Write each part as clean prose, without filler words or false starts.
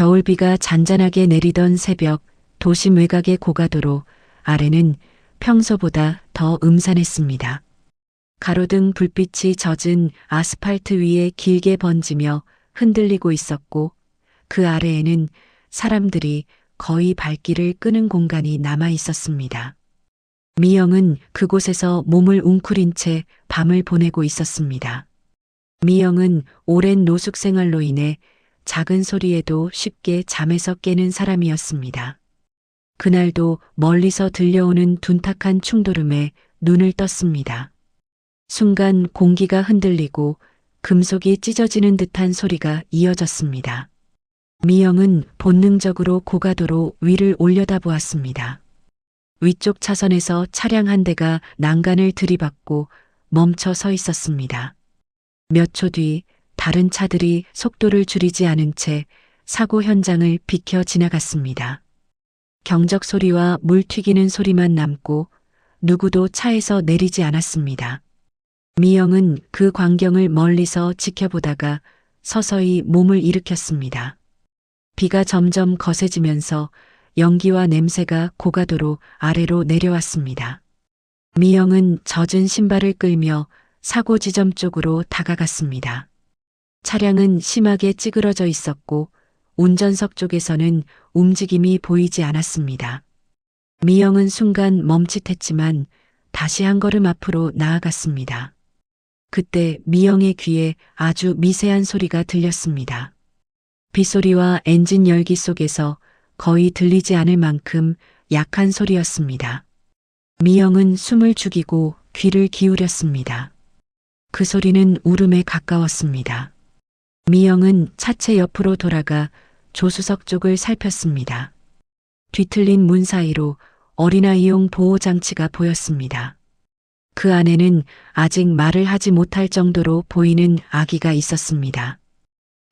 겨울비가 잔잔하게 내리던 새벽, 도심 외곽의 고가도로 아래는 평소보다 더 음산했습니다. 가로등 불빛이 젖은 아스팔트 위에 길게 번지며 흔들리고 있었고 그 아래에는 사람들이 거의 발길을 끄는 공간이 남아 있었습니다. 미영은 그곳에서 몸을 웅크린 채 밤을 보내고 있었습니다. 미영은 오랜 노숙 생활로 인해 작은 소리에도 쉽게 잠에서 깨는 사람이었습니다. 그날도 멀리서 들려오는 둔탁한 충돌음에 눈을 떴습니다. 순간 공기가 흔들리고 금속이 찢어지는 듯한 소리가 이어졌습니다. 미영은 본능적으로 고가도로 위를 올려다보았습니다. 위쪽 차선에서 차량 한 대가 난간을 들이받고 멈춰 서 있었습니다. 몇 초 뒤 다른 차들이 속도를 줄이지 않은 채 사고 현장을 비켜 지나갔습니다. 경적 소리와 물 튀기는 소리만 남고 누구도 차에서 내리지 않았습니다. 미영은 그 광경을 멀리서 지켜보다가 서서히 몸을 일으켰습니다. 비가 점점 거세지면서 연기와 냄새가 고가도로 아래로 내려왔습니다. 미영은 젖은 신발을 끌며 사고 지점 쪽으로 다가갔습니다. 차량은 심하게 찌그러져 있었고 운전석 쪽에서는 움직임이 보이지 않았습니다. 미영은 순간 멈칫했지만 다시 한 걸음 앞으로 나아갔습니다. 그때 미영의 귀에 아주 미세한 소리가 들렸습니다. 빗소리와 엔진 열기 속에서 거의 들리지 않을 만큼 약한 소리였습니다. 미영은 숨을 죽이고 귀를 기울였습니다. 그 소리는 울음에 가까웠습니다. 미영은 차체 옆으로 돌아가 조수석 쪽을 살폈습니다. 뒤틀린 문 사이로 어린아이용 보호장치가 보였습니다. 그 안에는 아직 말을 하지 못할 정도로 보이는 아기가 있었습니다.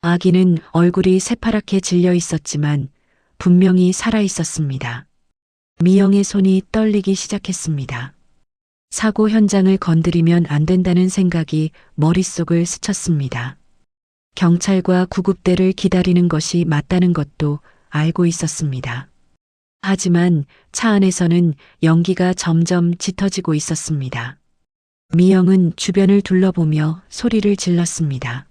아기는 얼굴이 새파랗게 질려 있었지만 분명히 살아 있었습니다. 미영의 손이 떨리기 시작했습니다. 사고 현장을 건드리면 안 된다는 생각이 머릿속을 스쳤습니다. 경찰과 구급대를 기다리는 것이 맞다는 것도 알고 있었습니다. 하지만 차 안에서는 연기가 점점 짙어지고 있었습니다. 미영은 주변을 둘러보며 소리를 질렀습니다.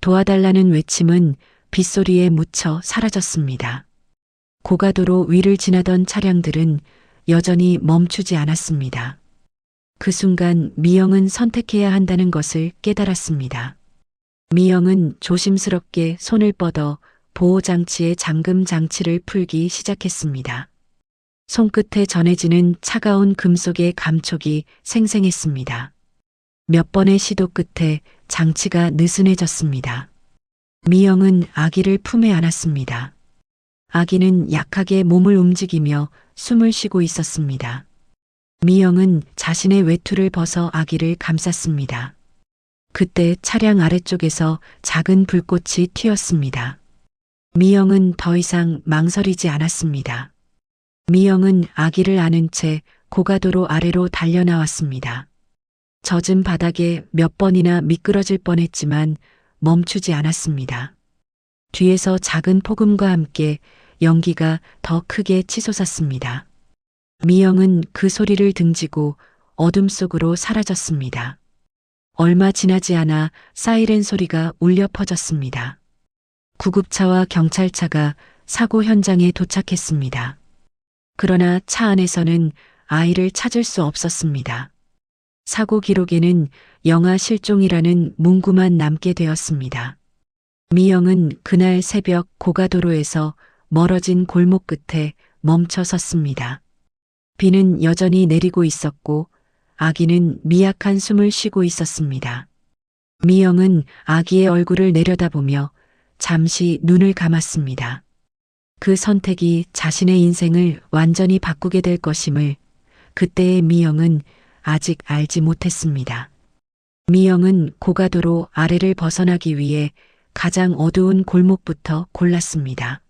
도와달라는 외침은 빗소리에 묻혀 사라졌습니다. 고가도로 위를 지나던 차량들은 여전히 멈추지 않았습니다. 그 순간 미영은 선택해야 한다는 것을 깨달았습니다. 미영은 조심스럽게 손을 뻗어 보호장치의 잠금 장치를 풀기 시작했습니다. 손끝에 전해지는 차가운 금속의 감촉이 생생했습니다. 몇 번의 시도 끝에 장치가 느슨해졌습니다. 미영은 아기를 품에 안았습니다. 아기는 약하게 몸을 움직이며 숨을 쉬고 있었습니다. 미영은 자신의 외투를 벗어 아기를 감쌌습니다. 그때 차량 아래쪽에서 작은 불꽃이 튀었습니다. 미영은 더 이상 망설이지 않았습니다. 미영은 아기를 안은 채 고가도로 아래로 달려나왔습니다. 젖은 바닥에 몇 번이나 미끄러질 뻔했지만 멈추지 않았습니다. 뒤에서 작은 폭음과 함께 연기가 더 크게 치솟았습니다. 미영은 그 소리를 등지고 어둠 속으로 사라졌습니다. 얼마 지나지 않아 사이렌 소리가 울려 퍼졌습니다. 구급차와 경찰차가 사고 현장에 도착했습니다. 그러나 차 안에서는 아이를 찾을 수 없었습니다. 사고 기록에는 영아 실종이라는 문구만 남게 되었습니다. 미영은 그날 새벽 고가도로에서 멀어진 골목 끝에 멈춰 섰습니다. 비는 여전히 내리고 있었고 아기는 미약한 숨을 쉬고 있었습니다. 미영은 아기의 얼굴을 내려다보며 잠시 눈을 감았습니다. 그 선택이 자신의 인생을 완전히 바꾸게 될 것임을 그때의 미영은 아직 알지 못했습니다. 미영은 고가도로 아래를 벗어나기 위해 가장 어두운 골목부터 골랐습니다.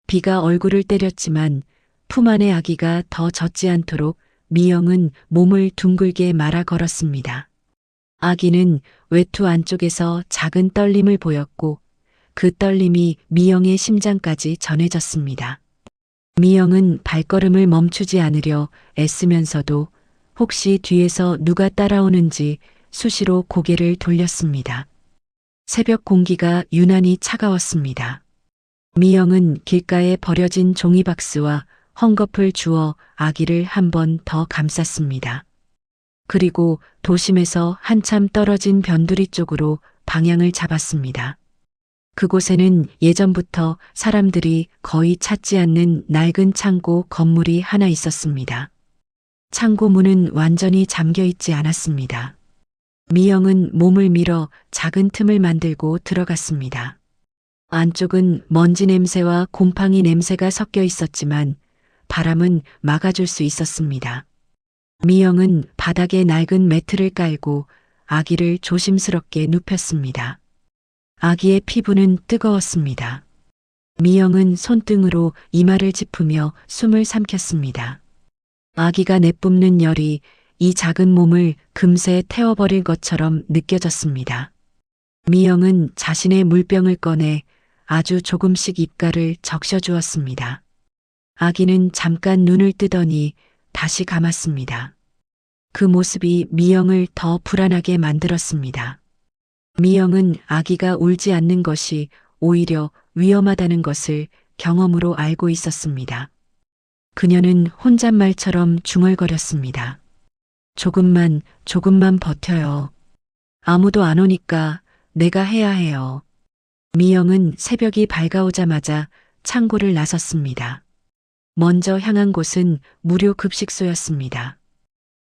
비가 얼굴을 때렸지만 품 안의 아기가 더 젖지 않도록 미영은 몸을 둥글게 말아 걸었습니다. 아기는 외투 안쪽에서 작은 떨림을 보였고 그 떨림이 미영의 심장까지 전해졌습니다. 미영은 발걸음을 멈추지 않으려 애쓰면서도 혹시 뒤에서 누가 따라오는지 수시로 고개를 돌렸습니다. 새벽 공기가 유난히 차가웠습니다. 미영은 길가에 버려진 종이박스와 헝겊을 주워 아기를 한 번 더 감쌌습니다. 그리고 도심에서 한참 떨어진 변두리 쪽으로 방향을 잡았습니다. 그곳에는 예전부터 사람들이 거의 찾지 않는 낡은 창고 건물이 하나 있었습니다. 창고 문은 완전히 잠겨 있지 않았습니다. 미영은 몸을 밀어 작은 틈을 만들고 들어갔습니다. 안쪽은 먼지 냄새와 곰팡이 냄새가 섞여 있었지만 바람은 막아줄 수 있었습니다. 미영은 바닥에 낡은 매트를 깔고 아기를 조심스럽게 눕혔습니다. 아기의 피부는 뜨거웠습니다. 미영은 손등으로 이마를 짚으며 숨을 삼켰습니다. 아기가 내뿜는 열이 이 작은 몸을 금세 태워버릴 것처럼 느껴졌습니다. 미영은 자신의 물병을 꺼내 아주 조금씩 입가를 적셔주었습니다. 아기는 잠깐 눈을 뜨더니 다시 감았습니다. 그 모습이 미영을 더 불안하게 만들었습니다. 미영은 아기가 울지 않는 것이 오히려 위험하다는 것을 경험으로 알고 있었습니다. 그녀는 혼잣말처럼 중얼거렸습니다. 조금만 버텨요. 아무도 안 오니까 내가 해야 해요. 미영은 새벽이 밝아오자마자 창고를 나섰습니다. 먼저 향한 곳은 무료 급식소였습니다.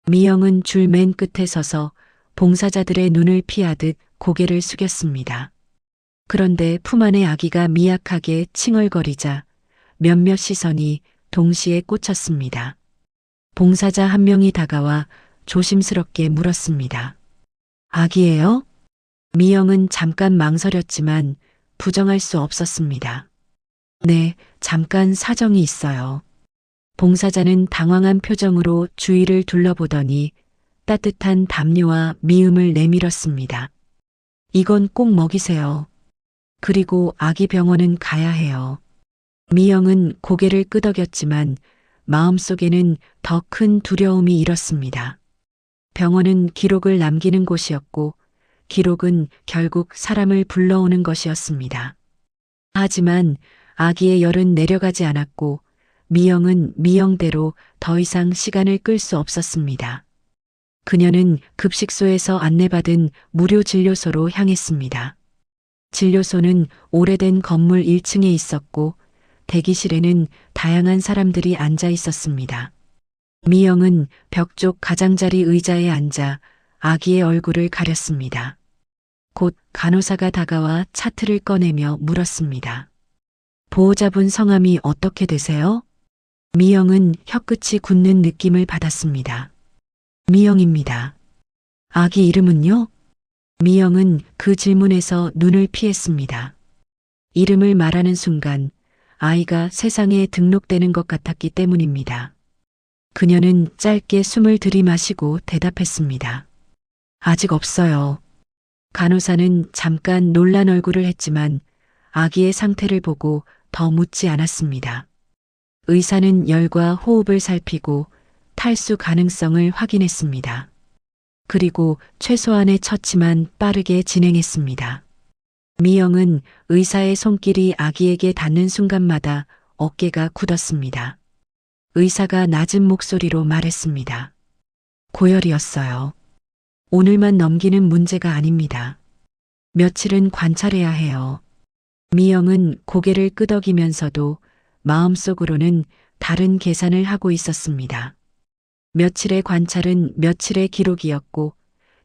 미영은 줄 맨 끝에 서서 봉사자들의 눈을 피하듯 고개를 숙였습니다. 그런데 품 안의 아기가 미약하게 칭얼거리자 몇몇 시선이 동시에 꽂혔습니다. 봉사자 한 명이 다가와 조심스럽게 물었습니다. 아기예요? 미영은 잠깐 망설였지만 부정할 수 없었습니다. 네, 잠깐 사정이 있어요. 봉사자는 당황한 표정으로 주위를 둘러보더니 따뜻한 담요와 미음을 내밀었습니다. 이건 꼭 먹이세요. 그리고 아기 병원은 가야 해요. 미영은 고개를 끄덕였지만 마음속에는 더 큰 두려움이 일었습니다. 병원은 기록을 남기는 곳이었고 기록은 결국 사람을 불러오는 것이었습니다. 하지만 아기의 열은 내려가지 않았고 미영은 미영대로 더 이상 시간을 끌 수 없었습니다. 그녀는 급식소에서 안내받은 무료 진료소로 향했습니다. 진료소는 오래된 건물 1층에 있었고 대기실에는 다양한 사람들이 앉아 있었습니다. 미영은 벽 쪽 가장자리 의자에 앉아 아기의 얼굴을 가렸습니다. 곧 간호사가 다가와 차트를 꺼내며 물었습니다. 보호자분 성함이 어떻게 되세요? 미영은 혀끝이 굳는 느낌을 받았습니다. 미영입니다. 아기 이름은요? 미영은 그 질문에서 눈을 피했습니다. 이름을 말하는 순간 아이가 세상에 등록되는 것 같았기 때문입니다. 그녀는 짧게 숨을 들이마시고 대답했습니다. 아직 없어요. 간호사는 잠깐 놀란 얼굴을 했지만 아기의 상태를 보고 더 묻지 않았습니다. 의사는 열과 호흡을 살피고 탈수 가능성을 확인했습니다. 그리고 최소한의 처치만 빠르게 진행했습니다. 미영은 의사의 손길이 아기에게 닿는 순간마다 어깨가 굳었습니다. 의사가 낮은 목소리로 말했습니다. 고열이었어요. 오늘만 넘기는 문제가 아닙니다. 며칠은 관찰해야 해요. 미영은 고개를 끄덕이면서도 마음속으로는 다른 계산을 하고 있었습니다. 며칠의 관찰은 며칠의 기록이었고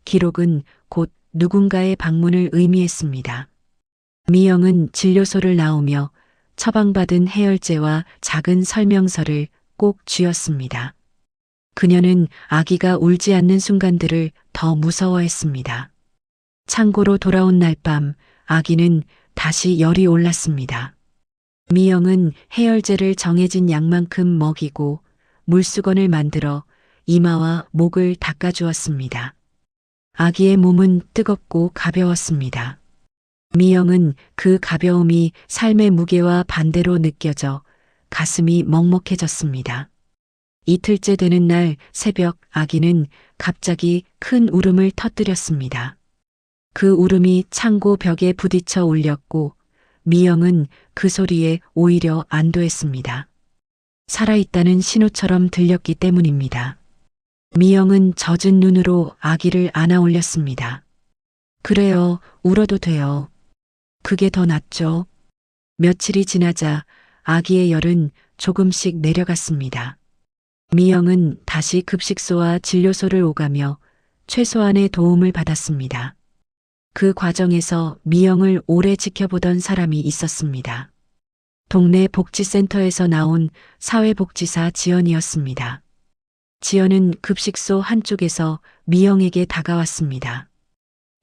기록은 곧 누군가의 방문을 의미했습니다. 미영은 진료소를 나오며 처방받은 해열제와 작은 설명서를 꼭 쥐었습니다. 그녀는 아기가 울지 않는 순간들을 더 무서워했습니다. 창고로 돌아온 날 밤 아기는 다시 열이 올랐습니다. 미영은 해열제를 정해진 양만큼 먹이고 물수건을 만들어 이마와 목을 닦아주었습니다. 아기의 몸은 뜨겁고 가벼웠습니다. 미영은 그 가벼움이 삶의 무게와 반대로 느껴져 가슴이 먹먹해졌습니다. 이틀째 되는 날 새벽 아기는 갑자기 큰 울음을 터뜨렸습니다. 그 울음이 창고 벽에 부딪혀 울렸고 미영은 그 소리에 오히려 안도했습니다. 살아있다는 신호처럼 들렸기 때문입니다. 미영은 젖은 눈으로 아기를 안아 올렸습니다. 그래요, 울어도 돼요. 그게 더 낫죠. 며칠이 지나자 아기의 열은 조금씩 내려갔습니다. 미영은 다시 급식소와 진료소를 오가며 최소한의 도움을 받았습니다. 그 과정에서 미영을 오래 지켜보던 사람이 있었습니다. 동네 복지센터에서 나온 사회복지사 지연이었습니다. 지연은 급식소 한쪽에서 미영에게 다가왔습니다.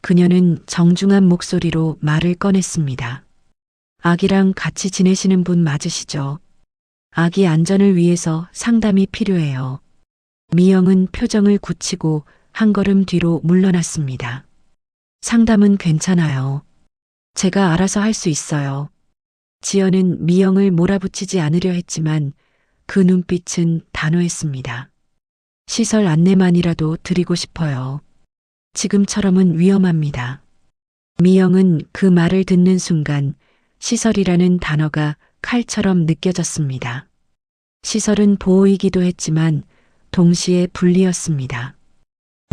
그녀는 정중한 목소리로 말을 꺼냈습니다. 아기랑 같이 지내시는 분 맞으시죠? 아기 안전을 위해서 상담이 필요해요. 미영은 표정을 굳히고 한 걸음 뒤로 물러났습니다. 상담은 괜찮아요. 제가 알아서 할 수 있어요. 지연은 미영을 몰아붙이지 않으려 했지만 그 눈빛은 단호했습니다. 시설 안내만이라도 드리고 싶어요. 지금처럼은 위험합니다. 미영은 그 말을 듣는 순간 시설이라는 단어가 칼처럼 느껴졌습니다. 시설은 보호이기도 했지만 동시에 분리였습니다.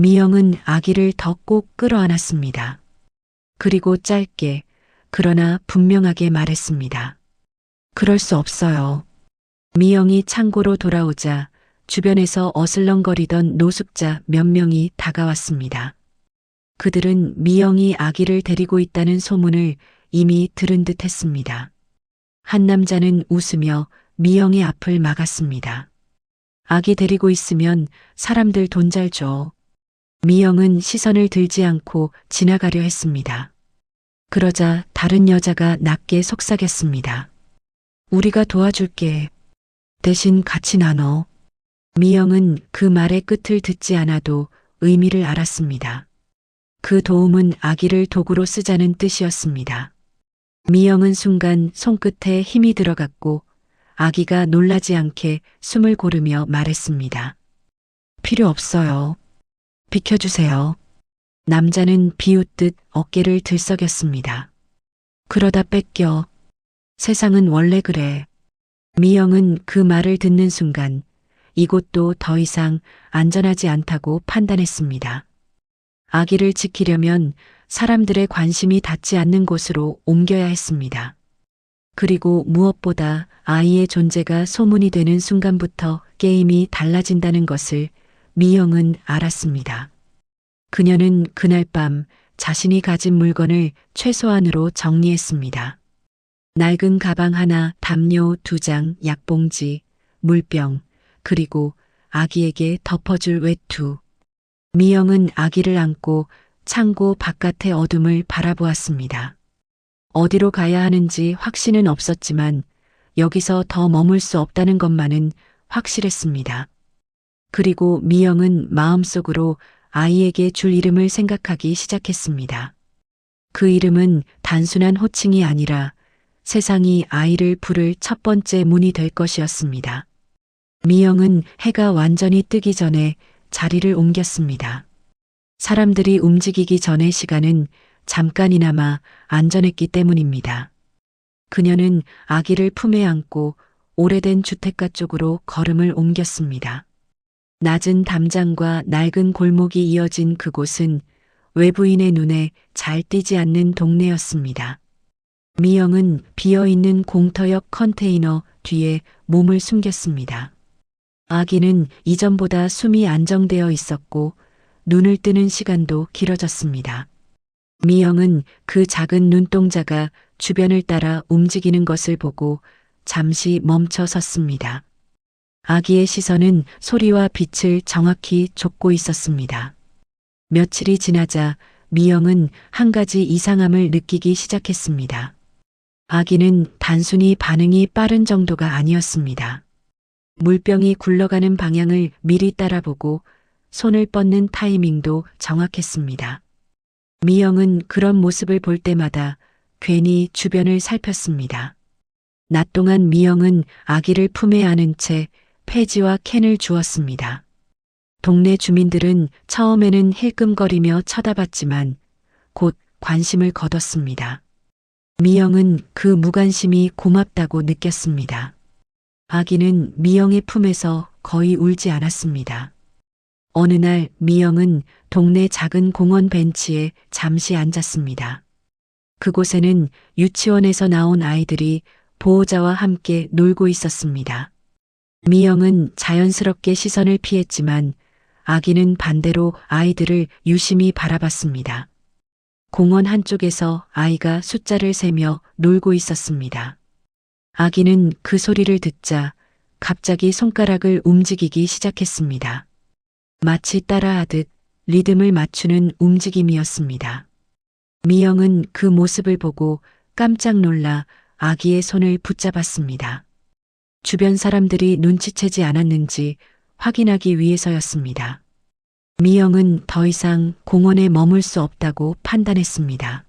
미영은 아기를 더 꼭 끌어안았습니다. 그리고 짧게 그러나 분명하게 말했습니다. 그럴 수 없어요. 미영이 창고로 돌아오자 주변에서 어슬렁거리던 노숙자 몇 명이 다가왔습니다. 그들은 미영이 아기를 데리고 있다는 소문을 이미 들은 듯 했습니다. 한 남자는 웃으며 미영의 앞을 막았습니다. 아기 데리고 있으면 사람들 돈 잘 줘. 미영은 시선을 들지 않고 지나가려 했습니다. 그러자 다른 여자가 낮게 속삭였습니다. 우리가 도와줄게. 대신 같이 나눠. 미영은 그 말의 끝을 듣지 않아도 의미를 알았습니다. 그 도움은 아기를 도구로 쓰자는 뜻이었습니다. 미영은 순간 손끝에 힘이 들어갔고 아기가 놀라지 않게 숨을 고르며 말했습니다. 필요 없어요. 비켜주세요. 남자는 비웃듯 어깨를 들썩였습니다. 그러다 뺏겨. 세상은 원래 그래. 미영은 그 말을 듣는 순간 이곳도 더 이상 안전하지 않다고 판단했습니다. 아기를 지키려면 사람들의 관심이 닿지 않는 곳으로 옮겨야 했습니다. 그리고 무엇보다 아이의 존재가 소문이 되는 순간부터 게임이 달라진다는 것을 미영은 알았습니다. 그녀는 그날 밤 자신이 가진 물건을 최소한으로 정리했습니다. 낡은 가방 하나, 담요 2장, 약봉지, 물병, 그리고 아기에게 덮어줄 외투. 미영은 아기를 안고 창고 바깥의 어둠을 바라보았습니다. 어디로 가야 하는지 확신은 없었지만 여기서 더 머물 수 없다는 것만은 확실했습니다. 그리고 미영은 마음속으로 아이에게 줄 이름을 생각하기 시작했습니다. 그 이름은 단순한 호칭이 아니라 세상이 아이를 부를 첫 번째 문이 될 것이었습니다. 미영은 해가 완전히 뜨기 전에 자리를 옮겼습니다. 사람들이 움직이기 전의 시간은 잠깐이나마 안전했기 때문입니다. 그녀는 아기를 품에 안고 오래된 주택가 쪽으로 걸음을 옮겼습니다. 낮은 담장과 낡은 골목이 이어진 그곳은 외부인의 눈에 잘 띄지 않는 동네였습니다. 미영은 비어있는 공터역 컨테이너 뒤에 몸을 숨겼습니다. 아기는 이전보다 숨이 안정되어 있었고 눈을 뜨는 시간도 길어졌습니다. 미영은 그 작은 눈동자가 주변을 따라 움직이는 것을 보고 잠시 멈춰 섰습니다. 아기의 시선은 소리와 빛을 정확히 쫓고 있었습니다. 며칠이 지나자 미영은 한 가지 이상함을 느끼기 시작했습니다. 아기는 단순히 반응이 빠른 정도가 아니었습니다. 물병이 굴러가는 방향을 미리 따라보고 손을 뻗는 타이밍도 정확했습니다. 미영은 그런 모습을 볼 때마다 괜히 주변을 살폈습니다. 낮 동안 미영은 아기를 품에 안은 채 폐지와 캔을 주었습니다. 동네 주민들은 처음에는 힐끔거리며 쳐다봤지만 곧 관심을 거뒀습니다. 미영은 그 무관심이 고맙다고 느꼈습니다. 아기는 미영의 품에서 거의 울지 않았습니다. 어느 날 미영은 동네 작은 공원 벤치에 잠시 앉았습니다. 그곳에는 유치원에서 나온 아이들이 보호자와 함께 놀고 있었습니다. 미영은 자연스럽게 시선을 피했지만 아기는 반대로 아이들을 유심히 바라봤습니다. 공원 한쪽에서 아이가 숫자를 세며 놀고 있었습니다. 아기는 그 소리를 듣자 갑자기 손가락을 움직이기 시작했습니다. 마치 따라하듯 리듬을 맞추는 움직임이었습니다. 미영은 그 모습을 보고 깜짝 놀라 아기의 손을 붙잡았습니다. 주변 사람들이 눈치채지 않았는지 확인하기 위해서였습니다. 미영은 더 이상 공원에 머물 수 없다고 판단했습니다.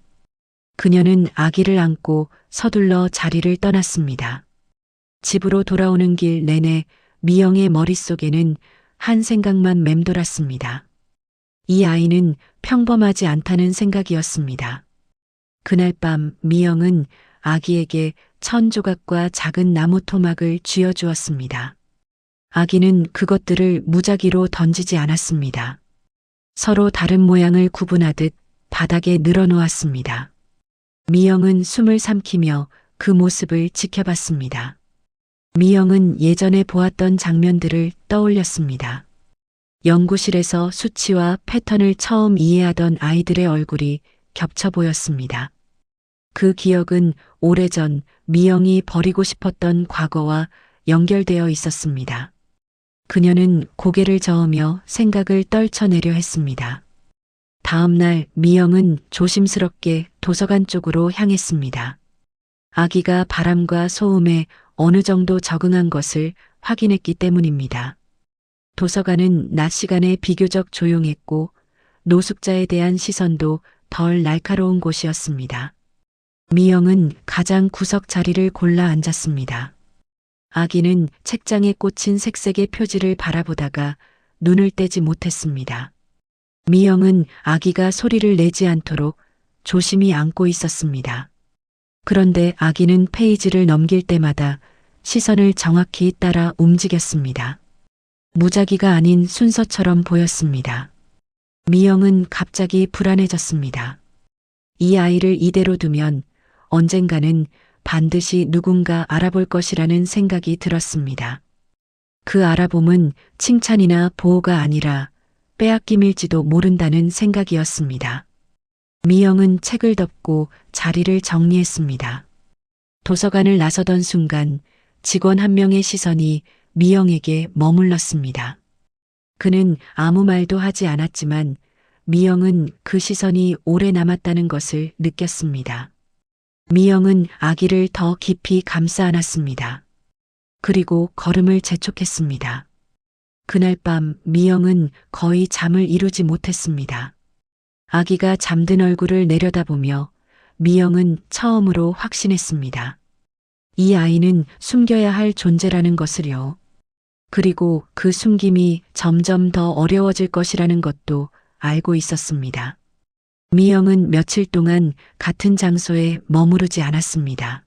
그녀는 아기를 안고 서둘러 자리를 떠났습니다. 집으로 돌아오는 길 내내 미영의 머릿속에는 한 생각만 맴돌았습니다. 이 아이는 평범하지 않다는 생각이었습니다. 그날 밤 미영은 아기에게 천 조각과 작은 나무 토막을 쥐어주었습니다. 아기는 그것들을 무작위로 던지지 않았습니다. 서로 다른 모양을 구분하듯 바닥에 늘어놓았습니다. 미영은 숨을 삼키며 그 모습을 지켜봤습니다. 미영은 예전에 보았던 장면들을 떠올렸습니다. 연구실에서 수치와 패턴을 처음 이해하던 아이들의 얼굴이 겹쳐 보였습니다. 그 기억은 오래전 미영이 버리고 싶었던 과거와 연결되어 있었습니다. 그녀는 고개를 저으며 생각을 떨쳐내려 했습니다. 다음 날 미영은 조심스럽게 도서관 쪽으로 향했습니다. 아기가 바람과 소음에 어느 정도 적응한 것을 확인했기 때문입니다. 도서관은 낮 시간에 비교적 조용했고 노숙자에 대한 시선도 덜 날카로운 곳이었습니다. 미영은 가장 구석 자리를 골라 앉았습니다. 아기는 책장에 꽂힌 색색의 표지를 바라보다가 눈을 떼지 못했습니다. 미영은 아기가 소리를 내지 않도록 조심히 안고 있었습니다. 그런데 아기는 페이지를 넘길 때마다 시선을 정확히 따라 움직였습니다. 무작위가 아닌 순서처럼 보였습니다. 미영은 갑자기 불안해졌습니다. 이 아이를 이대로 두면 언젠가는 반드시 누군가 알아볼 것이라는 생각이 들었습니다. 그 알아봄은 칭찬이나 보호가 아니라 빼앗김일지도 모른다는 생각이었습니다. 미영은 책을 덮고 자리를 정리했습니다. 도서관을 나서던 순간 직원 한 명의 시선이 미영에게 머물렀습니다. 그는 아무 말도 하지 않았지만 미영은 그 시선이 오래 남았다는 것을 느꼈습니다. 미영은 아기를 더 깊이 감싸 안았습니다. 그리고 걸음을 재촉했습니다. 그날 밤 미영은 거의 잠을 이루지 못했습니다. 아기가 잠든 얼굴을 내려다보며 미영은 처음으로 확신했습니다. 이 아이는 숨겨야 할 존재라는 것을요. 그리고 그 숨김이 점점 더 어려워질 것이라는 것도 알고 있었습니다. 미영은 며칠 동안 같은 장소에 머무르지 않았습니다.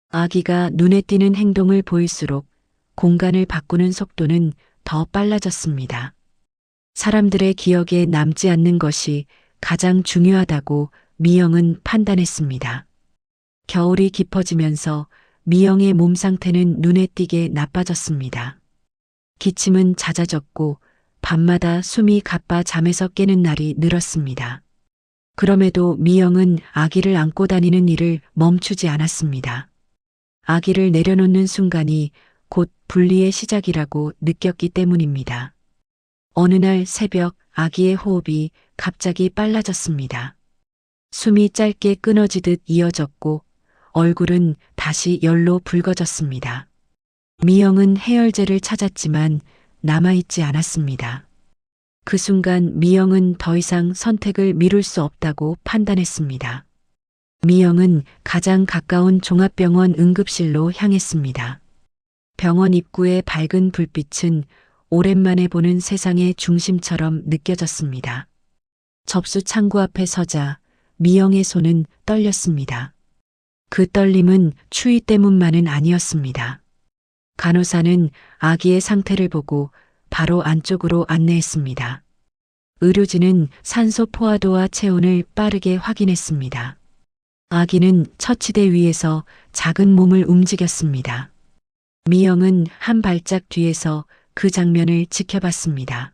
아기가 눈에 띄는 행동을 보일수록 공간을 바꾸는 속도는 더 빨라졌습니다. 사람들의 기억에 남지 않는 것이 가장 중요하다고 미영은 판단했습니다. 겨울이 깊어지면서 미영의 몸 상태는 눈에 띄게 나빠졌습니다. 기침은 잦아졌고 밤마다 숨이 가빠 잠에서 깨는 날이 늘었습니다. 그럼에도 미영은 아기를 안고 다니는 일을 멈추지 않았습니다. 아기를 내려놓는 순간이 곧 분리의 시작이라고 느꼈기 때문입니다. 어느 날 새벽 아기의 호흡이 갑자기 빨라졌습니다. 숨이 짧게 끊어지듯 이어졌고 얼굴은 다시 열로 붉어졌습니다. 미영은 해열제를 찾았지만 남아있지 않았습니다. 그 순간 미영은 더 이상 선택을 미룰 수 없다고 판단했습니다. 미영은 가장 가까운 종합병원 응급실로 향했습니다. 병원 입구의 밝은 불빛은 오랜만에 보는 세상의 중심처럼 느껴졌습니다. 접수 창구 앞에 서자 미영의 손은 떨렸습니다. 그 떨림은 추위 때문만은 아니었습니다. 간호사는 아기의 상태를 보고 바로 안쪽으로 안내했습니다. 의료진은 산소 포화도와 체온을 빠르게 확인했습니다. 아기는 처치대 위에서 작은 몸을 움직였습니다. 미영은 한 발짝 뒤에서 그 장면을 지켜봤습니다.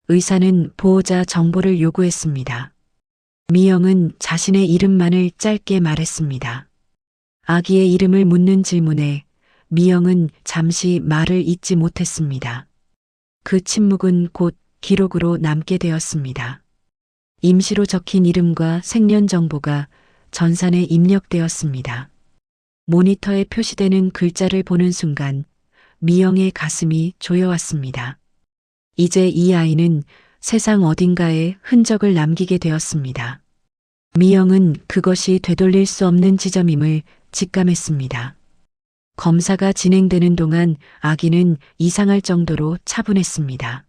의사는 보호자 정보를 요구했습니다. 미영은 자신의 이름만을 짧게 말했습니다. 아기의 이름을 묻는 질문에 미영은 잠시 말을 잇지 못했습니다. 그 침묵은 곧 기록으로 남게 되었습니다. 임시로 적힌 이름과 생년 정보가 전산에 입력되었습니다. 모니터에 표시되는 글자를 보는 순간 미영의 가슴이 조여왔습니다. 이제 이 아이는 세상 어딘가에 흔적을 남기게 되었습니다. 미영은 그것이 되돌릴 수 없는 지점임을 직감했습니다. 검사가 진행되는 동안 아기는 이상할 정도로 차분했습니다.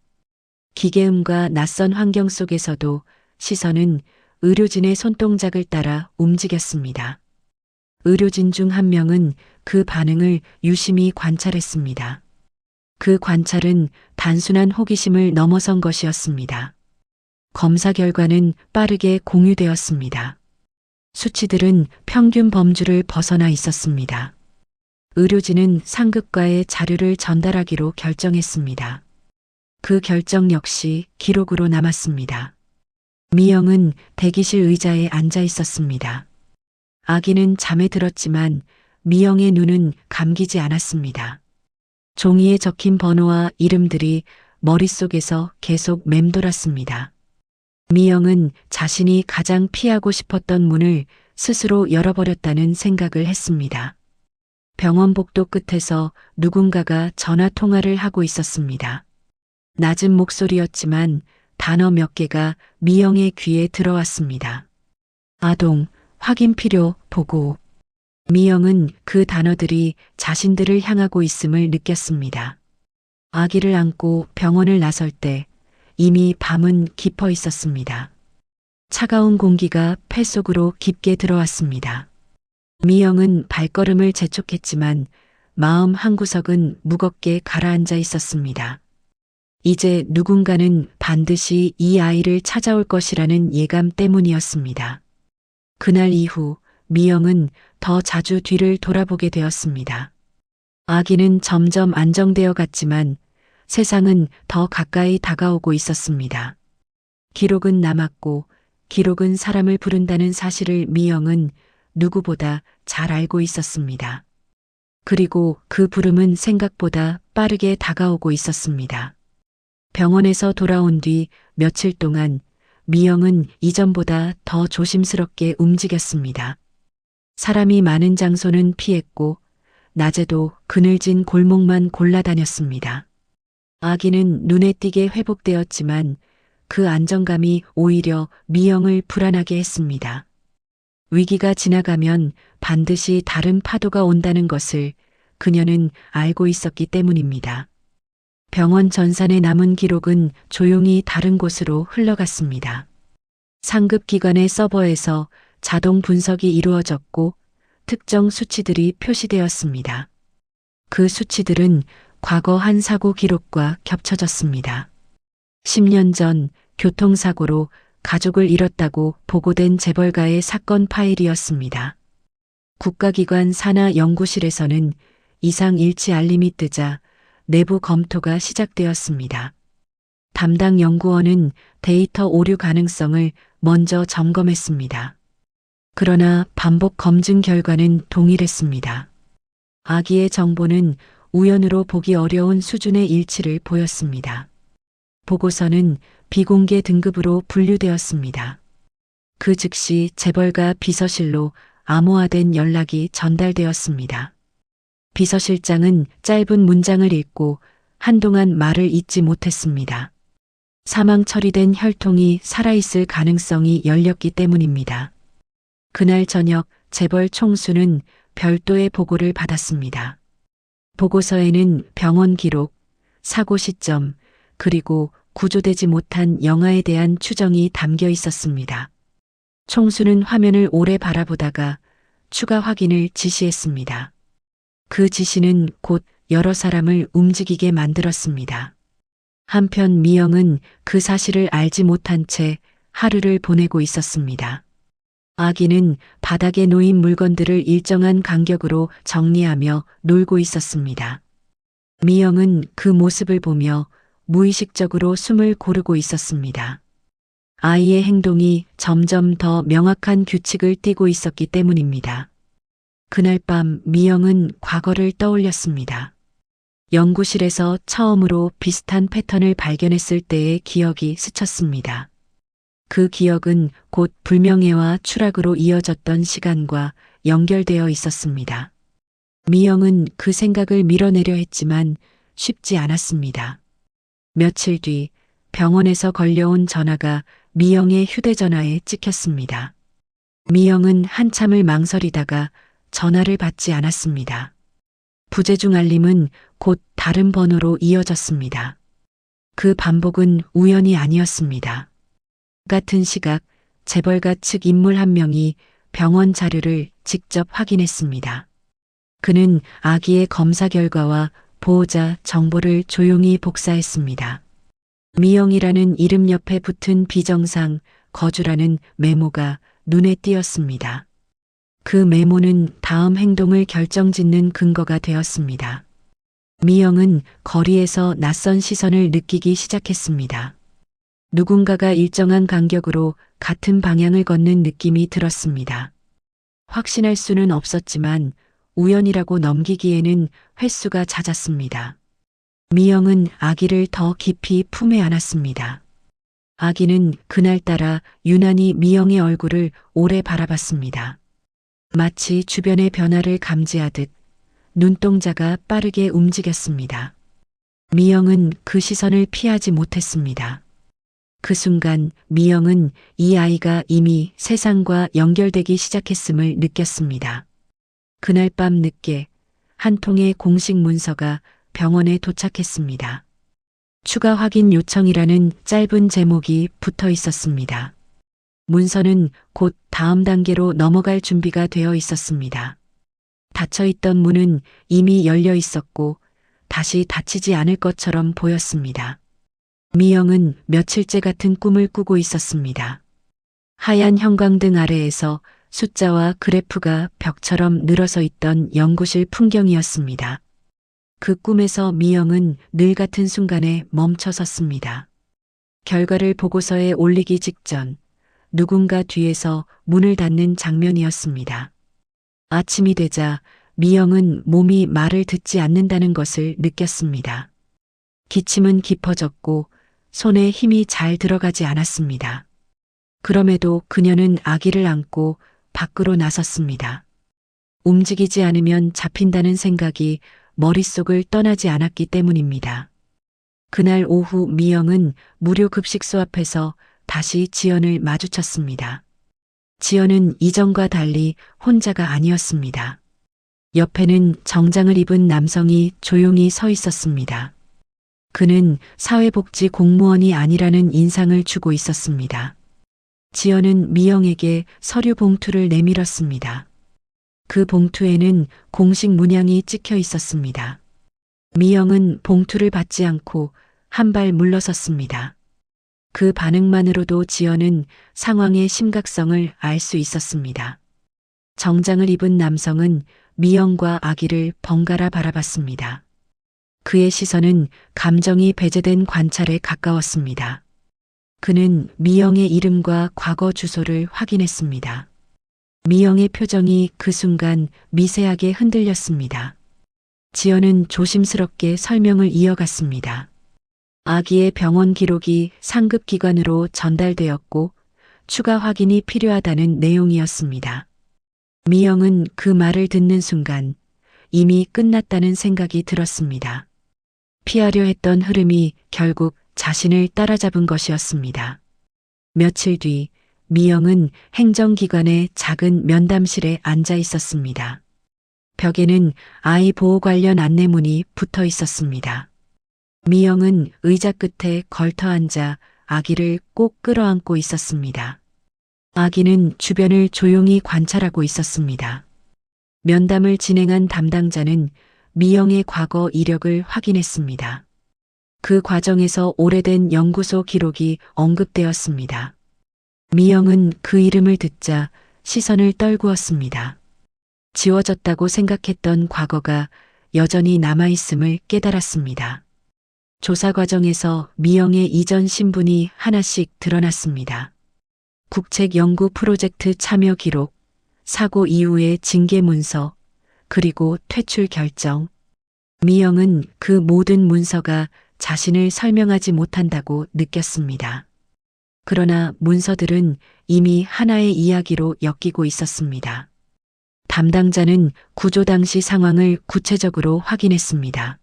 기계음과 낯선 환경 속에서도 시선은 의료진의 손동작을 따라 움직였습니다. 의료진 중 한 명은 그 반응을 유심히 관찰했습니다. 그 관찰은 단순한 호기심을 넘어선 것이었습니다. 검사 결과는 빠르게 공유되었습니다. 수치들은 평균 범주를 벗어나 있었습니다. 의료진은 상급과의 자료를 전달하기로 결정했습니다. 그 결정 역시 기록으로 남았습니다. 미영은 대기실 의자에 앉아 있었습니다. 아기는 잠에 들었지만 미영의 눈은 감기지 않았습니다. 종이에 적힌 번호와 이름들이 머릿속에서 계속 맴돌았습니다. 미영은 자신이 가장 피하고 싶었던 문을 스스로 열어버렸다는 생각을 했습니다. 병원 복도 끝에서 누군가가 전화 통화를 하고 있었습니다. 낮은 목소리였지만 단어 몇 개가 미영의 귀에 들어왔습니다. 아동, 확인 필요, 보고. 미영은 그 단어들이 자신들을 향하고 있음을 느꼈습니다. 아기를 안고 병원을 나설 때 이미 밤은 깊어 있었습니다. 차가운 공기가 폐 속으로 깊게 들어왔습니다. 미영은 발걸음을 재촉했지만 마음 한구석은 무겁게 가라앉아 있었습니다. 이제 누군가는 반드시 이 아이를 찾아올 것이라는 예감 때문이었습니다. 그날 이후 미영은 더 자주 뒤를 돌아보게 되었습니다. 아기는 점점 안정되어 갔지만 세상은 더 가까이 다가오고 있었습니다. 기록은 남았고 기록은 사람을 부른다는 사실을 미영은 누구보다 잘 알고 있었습니다. 그리고 그 부름은 생각보다 빠르게 다가오고 있었습니다. 병원에서 돌아온 뒤 며칠 동안 미영은 이전보다 더 조심스럽게 움직였습니다. 사람이 많은 장소는 피했고 낮에도 그늘진 골목만 골라다녔습니다. 아기는 눈에 띄게 회복되었지만 그 안정감이 오히려 미영을 불안하게 했습니다. 위기가 지나가면 반드시 다른 파도가 온다는 것을 그녀는 알고 있었기 때문입니다. 병원 전산에 남은 기록은 조용히 다른 곳으로 흘러갔습니다. 상급 기관의 서버에서 자동 분석이 이루어졌고 특정 수치들이 표시되었습니다. 그 수치들은 과거 한 사고 기록과 겹쳐졌습니다. 10년 전 교통사고로 가족을 잃었다고 보고된 재벌가의 사건 파일이었습니다. 국가기관 산하 연구실에서는 이상 일치 알림이 뜨자 내부 검토가 시작되었습니다. 담당 연구원은 데이터 오류 가능성을 먼저 점검했습니다. 그러나 반복 검증 결과는 동일했습니다. 아기의 정보는 우연으로 보기 어려운 수준의 일치를 보였습니다. 보고서는 비공개 등급으로 분류되었습니다. 그 즉시 재벌가 비서실로 암호화된 연락이 전달되었습니다. 비서실장은 짧은 문장을 읽고 한동안 말을 잇지 못했습니다. 사망 처리된 혈통이 살아있을 가능성이 열렸기 때문입니다. 그날 저녁 재벌 총수는 별도의 보고를 받았습니다. 보고서에는 병원 기록, 사고 시점, 그리고 구조되지 못한 영아에 대한 추정이 담겨 있었습니다. 총수는 화면을 오래 바라보다가 추가 확인을 지시했습니다. 그 지시는 곧 여러 사람을 움직이게 만들었습니다. 한편 미영은 그 사실을 알지 못한 채 하루를 보내고 있었습니다. 아기는 바닥에 놓인 물건들을 일정한 간격으로 정리하며 놀고 있었습니다. 미영은 그 모습을 보며 무의식적으로 숨을 고르고 있었습니다. 아이의 행동이 점점 더 명확한 규칙을 띠고 있었기 때문입니다. 그날 밤 미영은 과거를 떠올렸습니다. 연구실에서 처음으로 비슷한 패턴을 발견했을 때의 기억이 스쳤습니다. 그 기억은 곧 불명예와 추락으로 이어졌던 시간과 연결되어 있었습니다. 미영은 그 생각을 밀어내려 했지만 쉽지 않았습니다. 며칠 뒤 병원에서 걸려온 전화가 미영의 휴대전화에 찍혔습니다. 미영은 한참을 망설이다가 전화를 받지 않았습니다. 부재중 알림은 곧 다른 번호로 이어졌습니다. 그 반복은 우연이 아니었습니다. 같은 시각 재벌가 측 인물 한 명이 병원 자료를 직접 확인했습니다. 그는 아기의 검사 결과와 보호자 정보를 조용히 복사했습니다. 미영이라는 이름 옆에 붙은 비정상 거주라는 메모가 눈에 띄었습니다. 그 메모는 다음 행동을 결정짓는 근거가 되었습니다. 미영은 거리에서 낯선 시선을 느끼기 시작했습니다. 누군가가 일정한 간격으로 같은 방향을 걷는 느낌이 들었습니다. 확신할 수는 없었지만 우연이라고 넘기기에는 횟수가 잦았습니다. 미영은 아기를 더 깊이 품에 안았습니다. 아기는 그날따라 유난히 미영의 얼굴을 오래 바라봤습니다. 마치 주변의 변화를 감지하듯 눈동자가 빠르게 움직였습니다. 미영은 그 시선을 피하지 못했습니다. 그 순간 미영은 이 아이가 이미 세상과 연결되기 시작했음을 느꼈습니다. 그날 밤 늦게 한 통의 공식 문서가 병원에 도착했습니다. 추가 확인 요청이라는 짧은 제목이 붙어 있었습니다. 문서는 곧 다음 단계로 넘어갈 준비가 되어 있었습니다. 닫혀있던 문은 이미 열려 있었고 다시 닫히지 않을 것처럼 보였습니다. 미영은 며칠째 같은 꿈을 꾸고 있었습니다. 하얀 형광등 아래에서 숫자와 그래프가 벽처럼 늘어서 있던 연구실 풍경이었습니다. 그 꿈에서 미영은 늘 같은 순간에 멈춰 섰습니다. 결과를 보고서에 올리기 직전 누군가 뒤에서 문을 닫는 장면이었습니다. 아침이 되자 미영은 몸이 말을 듣지 않는다는 것을 느꼈습니다. 기침은 깊어졌고 손에 힘이 잘 들어가지 않았습니다. 그럼에도 그녀는 아기를 안고 밖으로 나섰습니다. 움직이지 않으면 잡힌다는 생각이 머릿속을 떠나지 않았기 때문입니다. 그날 오후 미영은 무료 급식소 앞에서 다시 지연을 마주쳤습니다. 지연은 이전과 달리 혼자가 아니었습니다. 옆에는 정장을 입은 남성이 조용히 서 있었습니다. 그는 사회복지 공무원이 아니라는 인상을 주고 있었습니다. 지연은 미영에게 서류 봉투를 내밀었습니다. 그 봉투에는 공식 문양이 찍혀 있었습니다. 미영은 봉투를 받지 않고 한 발 물러섰습니다. 그 반응만으로도 지연은 상황의 심각성을 알 수 있었습니다. 정장을 입은 남성은 미영과 아기를 번갈아 바라봤습니다. 그의 시선은 감정이 배제된 관찰에 가까웠습니다. 그는 미영의 이름과 과거 주소를 확인했습니다. 미영의 표정이 그 순간 미세하게 흔들렸습니다. 지연은 조심스럽게 설명을 이어갔습니다. 아기의 병원 기록이 상급 기관으로 전달되었고 추가 확인이 필요하다는 내용이었습니다. 미영은 그 말을 듣는 순간 이미 끝났다는 생각이 들었습니다. 피하려 했던 흐름이 결국 자신을 따라잡은 것이었습니다. 며칠 뒤 미영은 행정기관의 작은 면담실에 앉아 있었습니다. 벽에는 아이 보호 관련 안내문이 붙어 있었습니다. 미영은 의자 끝에 걸터 앉아 아기를 꼭 끌어안고 있었습니다. 아기는 주변을 조용히 관찰하고 있었습니다. 면담을 진행한 담당자는 미영의 과거 이력을 확인했습니다. 그 과정에서 오래된 연구소 기록이 언급되었습니다. 미영은 그 이름을 듣자 시선을 떨구었습니다. 지워졌다고 생각했던 과거가 여전히 남아있음을 깨달았습니다. 조사 과정에서 미영의 이전 신분이 하나씩 드러났습니다. 국책 연구 프로젝트 참여 기록, 사고 이후의 징계 문서, 그리고 퇴출 결정. 미영은 그 모든 문서가 자신을 설명하지 못한다고 느꼈습니다. 그러나 문서들은 이미 하나의 이야기로 엮이고 있었습니다. 담당자는 구조 당시 상황을 구체적으로 확인했습니다.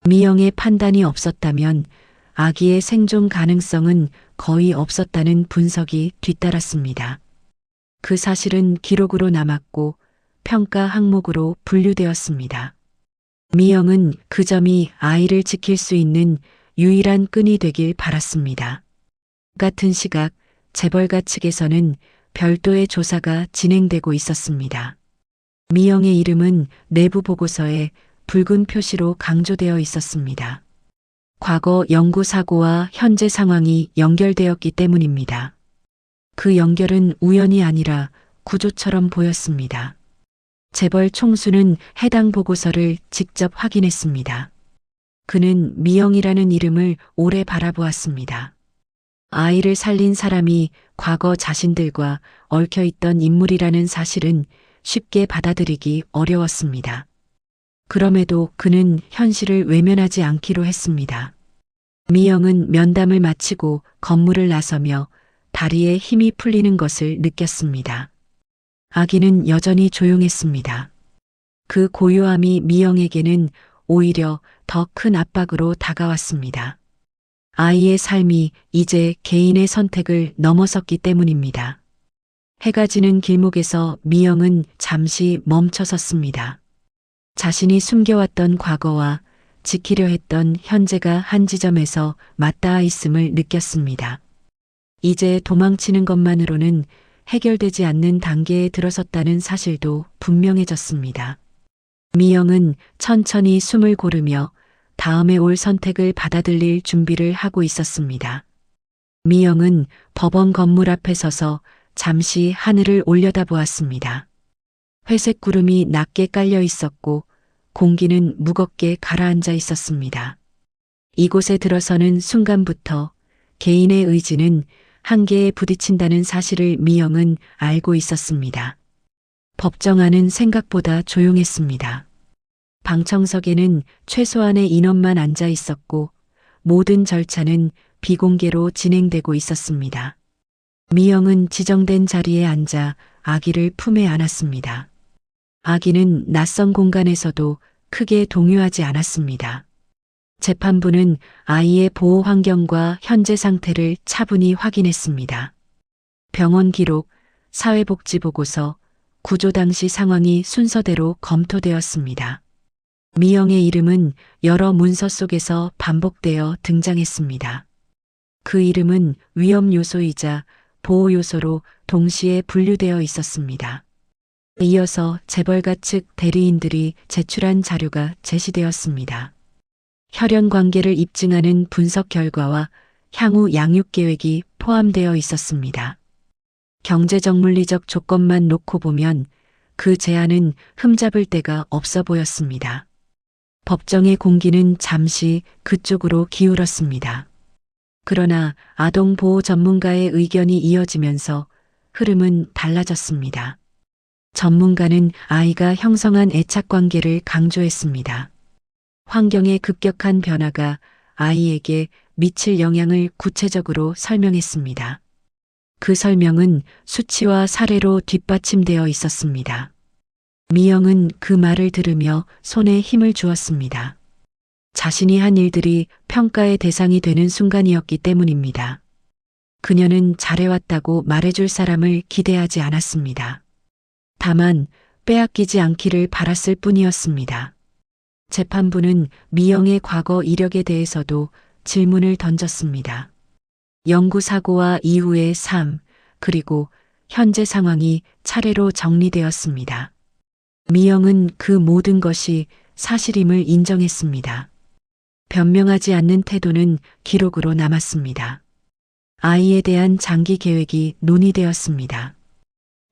미영의 판단이 없었다면 아기의 생존 가능성은 거의 없었다는 분석이 뒤따랐습니다. 그 사실은 기록으로 남았고 평가 항목으로 분류되었습니다. 미영은 그 점이 아이를 지킬 수 있는 유일한 끈이 되길 바랐습니다. 같은 시각 재벌가 측에서는 별도의 조사가 진행되고 있었습니다. 미영의 이름은 내부 보고서에 붉은 표시로 강조되어 있었습니다. 과거 연구 사고와 현재 상황이 연결되었기 때문입니다. 그 연결은 우연이 아니라 구조처럼 보였습니다. 재벌 총수는 해당 보고서를 직접 확인했습니다. 그는 미영이라는 이름을 오래 바라보았습니다. 아이를 살린 사람이 과거 자신들과 얽혀있던 인물이라는 사실은 쉽게 받아들이기 어려웠습니다. 그럼에도 그는 현실을 외면하지 않기로 했습니다. 미영은 면담을 마치고 건물을 나서며 다리에 힘이 풀리는 것을 느꼈습니다. 아기는 여전히 조용했습니다. 그 고요함이 미영에게는 오히려 더 큰 압박으로 다가왔습니다. 아이의 삶이 이제 개인의 선택을 넘어섰기 때문입니다. 해가 지는 길목에서 미영은 잠시 멈춰 섰습니다. 자신이 숨겨왔던 과거와 지키려 했던 현재가 한 지점에서 맞닿아 있음을 느꼈습니다. 이제 도망치는 것만으로는 해결되지 않는 단계에 들어섰다는 사실도 분명해졌습니다. 미영은 천천히 숨을 고르며 다음에 올 선택을 받아들일 준비를 하고 있었습니다. 미영은 법원 건물 앞에 서서 잠시 하늘을 올려다보았습니다. 회색 구름이 낮게 깔려 있었고 공기는 무겁게 가라앉아 있었습니다. 이곳에 들어서는 순간부터 개인의 의지는 한계에 부딪힌다는 사실을 미영은 알고 있었습니다. 법정안은 생각보다 조용했습니다. 방청석에는 최소한의 인원만 앉아 있었고 모든 절차는 비공개로 진행되고 있었습니다. 미영은 지정된 자리에 앉아 아기를 품에 안았습니다. 아기는 낯선 공간에서도 크게 동요하지 않았습니다. 재판부는 아이의 보호 환경과 현재 상태를 차분히 확인했습니다. 병원 기록, 사회복지보고서, 구조 당시 상황이 순서대로 검토되었습니다. 미영의 이름은 여러 문서 속에서 반복되어 등장했습니다. 그 이름은 위험 요소이자 보호 요소로 동시에 분류되어 있었습니다. 이어서 재벌가 측 대리인들이 제출한 자료가 제시되었습니다. 혈연 관계를 입증하는 분석 결과와 향후 양육 계획이 포함되어 있었습니다. 경제적 물리적 조건만 놓고 보면 그 제안은 흠잡을 데가 없어 보였습니다. 법정의 공기는 잠시 그쪽으로 기울었습니다. 그러나 아동보호 전문가의 의견이 이어지면서 흐름은 달라졌습니다. 전문가는 아이가 형성한 애착관계를 강조했습니다. 환경의 급격한 변화가 아이에게 미칠 영향을 구체적으로 설명했습니다. 그 설명은 수치와 사례로 뒷받침되어 있었습니다. 미영은 그 말을 들으며 손에 힘을 주었습니다. 자신이 한 일들이 평가의 대상이 되는 순간이었기 때문입니다. 그녀는 잘해왔다고 말해줄 사람을 기대하지 않았습니다. 다만 빼앗기지 않기를 바랐을 뿐이었습니다. 재판부는 미영의 과거 이력에 대해서도 질문을 던졌습니다. 영구 사고와 이후의 삶, 그리고 현재 상황이 차례로 정리되었습니다. 미영은 그 모든 것이 사실임을 인정했습니다. 변명하지 않는 태도는 기록으로 남았습니다. 아이에 대한 장기 계획이 논의되었습니다.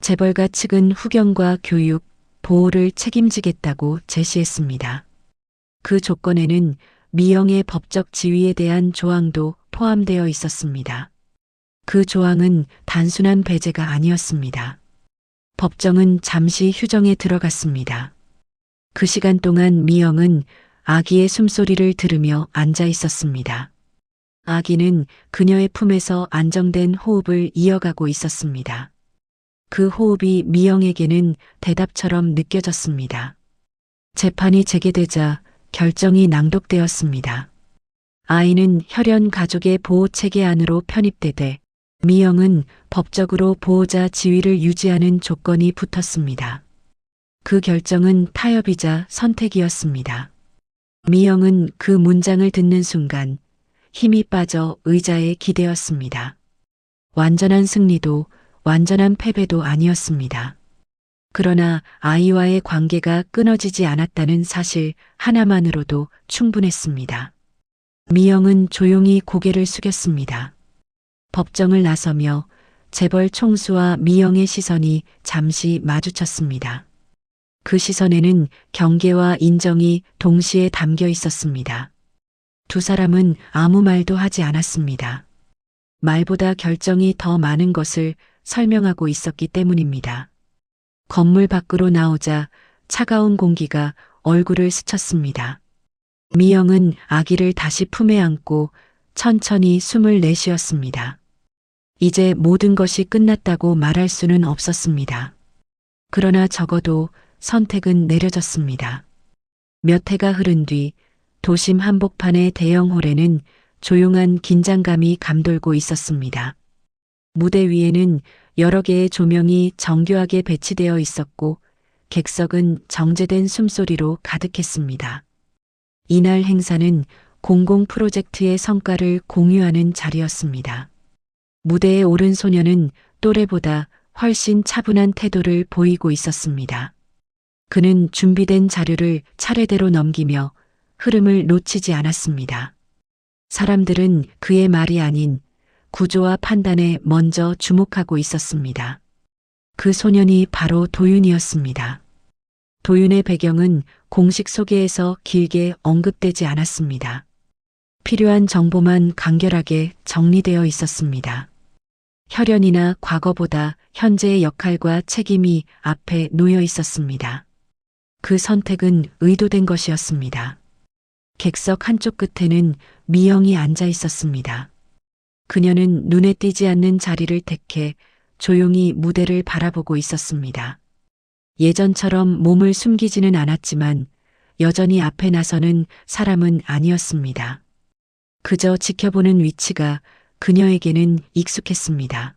재벌가 측은 후견과 교육, 보호를 책임지겠다고 제시했습니다. 그 조건에는 미영의 법적 지위에 대한 조항도 포함되어 있었습니다. 그 조항은 단순한 배제가 아니었습니다. 법정은 잠시 휴정에 들어갔습니다. 그 시간 동안 미영은 아기의 숨소리를 들으며 앉아 있었습니다. 아기는 그녀의 품에서 안정된 호흡을 이어가고 있었습니다. 그 호흡이 미영에게는 대답처럼 느껴졌습니다. 재판이 재개되자 결정이 낭독되었습니다. 아이는 혈연 가족의 보호 체계 안으로 편입되되 미영은 법적으로 보호자 지위를 유지하는 조건이 붙었습니다. 그 결정은 타협이자 선택이었습니다. 미영은 그 문장을 듣는 순간 힘이 빠져 의자에 기대었습니다. 완전한 승리도 완전한 패배도 아니었습니다. 그러나 아이와의 관계가 끊어지지 않았다는 사실 하나만으로도 충분했습니다. 미영은 조용히 고개를 숙였습니다. 법정을 나서며 재벌 총수와 미영의 시선이 잠시 마주쳤습니다. 그 시선에는 경계와 인정이 동시에 담겨 있었습니다. 두 사람은 아무 말도 하지 않았습니다. 말보다 결정이 더 많은 것을 설명하고 있었기 때문입니다. 건물 밖으로 나오자 차가운 공기가 얼굴을 스쳤습니다. 미영은 아기를 다시 품에 안고 천천히 숨을 내쉬었습니다. 이제 모든 것이 끝났다고 말할 수는 없었습니다. 그러나 적어도 선택은 내려졌습니다. 몇 해가 흐른 뒤 도심 한복판의 대형 홀에는 조용한 긴장감이 감돌고 있었습니다. 무대 위에는 여러 개의 조명이 정교하게 배치되어 있었고 객석은 정제된 숨소리로 가득했습니다. 이날 행사는 공공 프로젝트의 성과를 공유하는 자리였습니다. 무대에 오른 소녀는 또래보다 훨씬 차분한 태도를 보이고 있었습니다. 그는 준비된 자료를 차례대로 넘기며 흐름을 놓치지 않았습니다. 사람들은 그의 말이 아닌 구조와 판단에 먼저 주목하고 있었습니다. 그 소년이 바로 도윤이었습니다. 도윤의 배경은 공식 소개에서 길게 언급되지 않았습니다. 필요한 정보만 간결하게 정리되어 있었습니다. 혈연이나 과거보다 현재의 역할과 책임이 앞에 놓여 있었습니다. 그 선택은 의도된 것이었습니다. 객석 한쪽 끝에는 미영이 앉아 있었습니다. 그녀는 눈에 띄지 않는 자리를 택해 조용히 무대를 바라보고 있었습니다. 예전처럼 몸을 숨기지는 않았지만 여전히 앞에 나서는 사람은 아니었습니다. 그저 지켜보는 위치가 그녀에게는 익숙했습니다.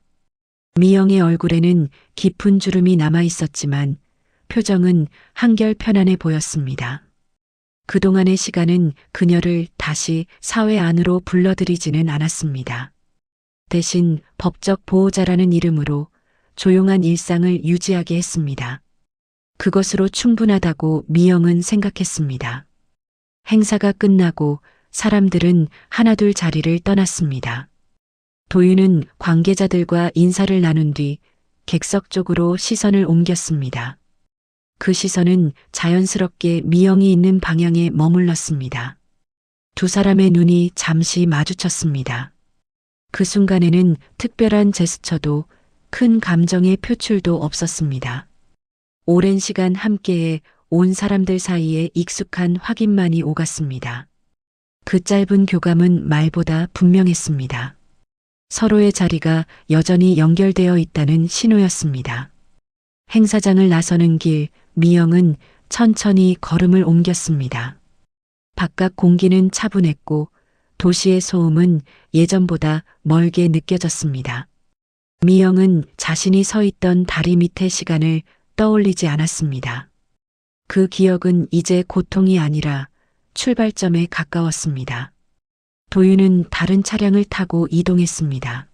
미영의 얼굴에는 깊은 주름이 남아 있었지만 표정은 한결 편안해 보였습니다. 그동안의 시간은 그녀를 다시 사회 안으로 불러들이지는 않았습니다. 대신 법적 보호자라는 이름으로 조용한 일상을 유지하게 했습니다. 그것으로 충분하다고 미영은 생각했습니다. 행사가 끝나고 사람들은 하나둘 자리를 떠났습니다. 도윤은 관계자들과 인사를 나눈 뒤 객석 쪽으로 시선을 옮겼습니다. 그 시선은 자연스럽게 미영이 있는 방향에 머물렀습니다. 두 사람의 눈이 잠시 마주쳤습니다. 그 순간에는 특별한 제스처도 큰 감정의 표출도 없었습니다. 오랜 시간 함께해 온 사람들 사이에 익숙한 확인만이 오갔습니다. 그 짧은 교감은 말보다 분명했습니다. 서로의 자리가 여전히 연결되어 있다는 신호였습니다. 행사장을 나서는 길, 미영은 천천히 걸음을 옮겼습니다. 바깥 공기는 차분했고 도시의 소음은 예전보다 멀게 느껴졌습니다. 미영은 자신이 서 있던 다리 밑의 시간을 떠올리지 않았습니다. 그 기억은 이제 고통이 아니라 출발점에 가까웠습니다. 도윤은 다른 차량을 타고 이동했습니다.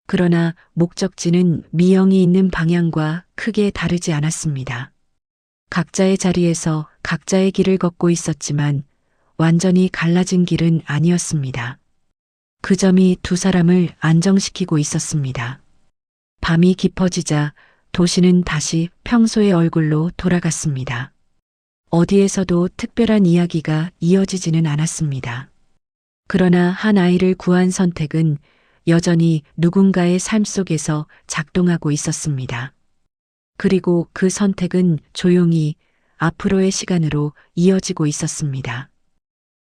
그러나 목적지는 미영이 있는 방향과 크게 다르지 않았습니다. 각자의 자리에서 각자의 길을 걷고 있었지만 완전히 갈라진 길은 아니었습니다. 그 점이 두 사람을 안정시키고 있었습니다. 밤이 깊어지자 도시는 다시 평소의 얼굴로 돌아갔습니다. 어디에서도 특별한 이야기가 이어지지는 않았습니다. 그러나 한 아이를 구한 선택은 여전히 누군가의 삶 속에서 작동하고 있었습니다. 그리고 그 선택은 조용히 앞으로의 시간으로 이어지고 있었습니다.